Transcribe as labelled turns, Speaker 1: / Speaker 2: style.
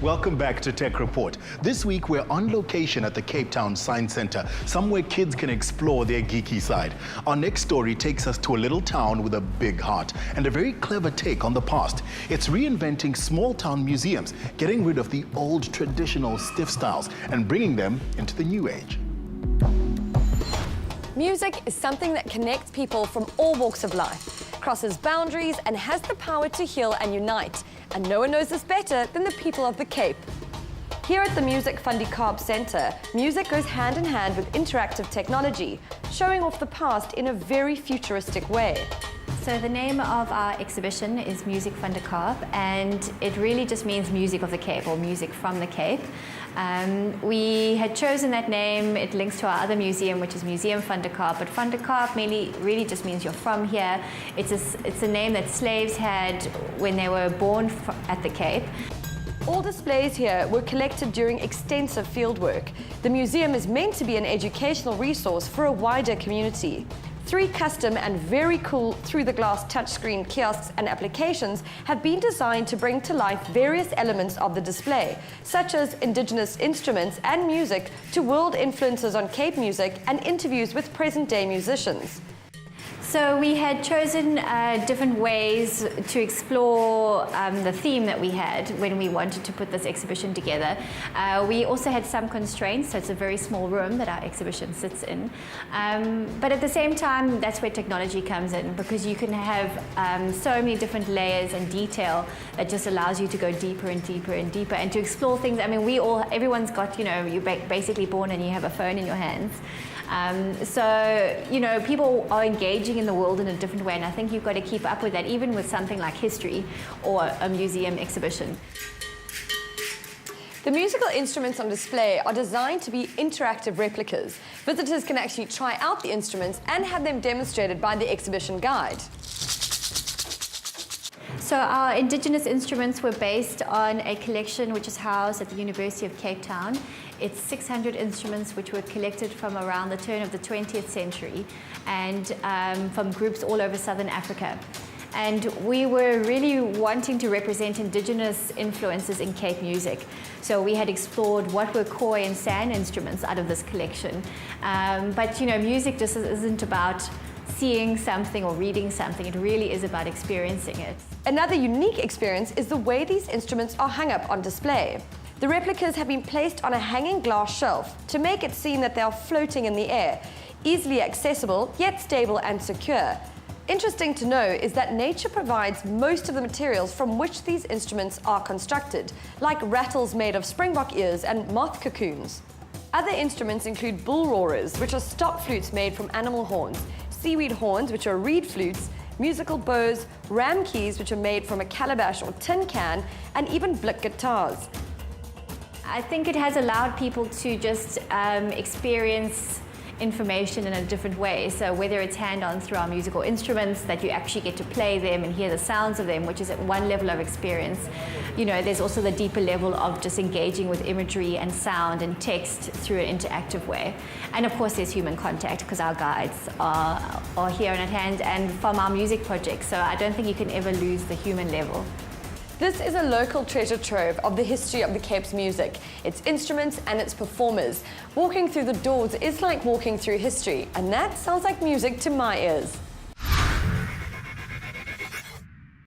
Speaker 1: Welcome back to Tech Report. This week, we're on location at the Cape Town Science Centre, somewhere kids can explore their geeky side. Our next story takes us to a little town with a big heart and a very clever take on the past. It's reinventing small town museums, getting rid of the old traditional stiff styles and bringing them into the new age.
Speaker 2: Music is something that connects people from all walks of life, crosses boundaries and has the power to heal and unite. And no one knows this better than the people of the Cape. Here at the Music Fundy Caab Centre, music goes hand in hand with interactive technology, showing off the past in a very futuristic way.
Speaker 3: So the name of our exhibition is Music Fundy Caab, and it really just means music of the Cape, or music from the Cape. We had chosen that name. It links to our other museum, which is Museum Fundy Caab, but Fundy Caab really just means you're from here. It's a name that slaves had when they were born at the Cape.
Speaker 2: All displays here were collected during extensive fieldwork. The museum is meant to be an educational resource for a wider community. 3 custom and very cool through-the-glass touchscreen kiosks and applications have been designed to bring to life various elements of the display, such as indigenous instruments and music to world influences on Cape music and interviews with present-day musicians.
Speaker 3: So we had chosen different ways to explore the theme that we had when we wanted to put this exhibition together. We also had some constraints, so it's a very small room that our exhibition sits in. But at the same time, that's where technology comes in, because you can have so many different layers and detail that just allows you to go deeper and deeper and deeper and to explore things. I mean, everyone's got, you're basically born and you have a phone in your hands. So, people are engaging in the world in a different way, and I think you've got to keep up with that, even with something like history or a museum exhibition.
Speaker 2: The musical instruments on display are designed to be interactive replicas. Visitors can actually try out the instruments and have them demonstrated by the exhibition guide.
Speaker 3: So our indigenous instruments were based on a collection which is housed at the University of Cape Town. It's 600 instruments which were collected from around the turn of the 20th century and from groups all over Southern Africa. And we were really wanting to represent indigenous influences in Cape music. So we had explored what were koi and sand instruments out of this collection. But music just isn't about seeing something or reading something. It really is about experiencing it.
Speaker 2: Another unique experience is the way these instruments are hung up on display. The replicas have been placed on a hanging glass shelf to make it seem that they are floating in the air, easily accessible, yet stable and secure. Interesting to know is that nature provides most of the materials from which these instruments are constructed, like rattles made of springbok ears and moth cocoons. Other instruments include bull roarers, which are stop flutes made from animal horns, seaweed horns, which are reed flutes, musical bows, ram keys, which are made from a calabash or tin can, and even blick guitars.
Speaker 3: I think it has allowed people to just experience information in a different way. So whether it's hand-on through our musical instruments, that you actually get to play them and hear the sounds of them, which is at one level of experience. There's also the deeper level of just engaging with imagery and sound and text through an interactive way. And of course there's human contact, because our guides are here and at hand, and from our music projects. So I don't think you can ever lose the human level.
Speaker 2: This is a local treasure trove of the history of the Cape's music, its instruments and its performers. Walking through the doors is like walking through history, and that sounds like music to my ears.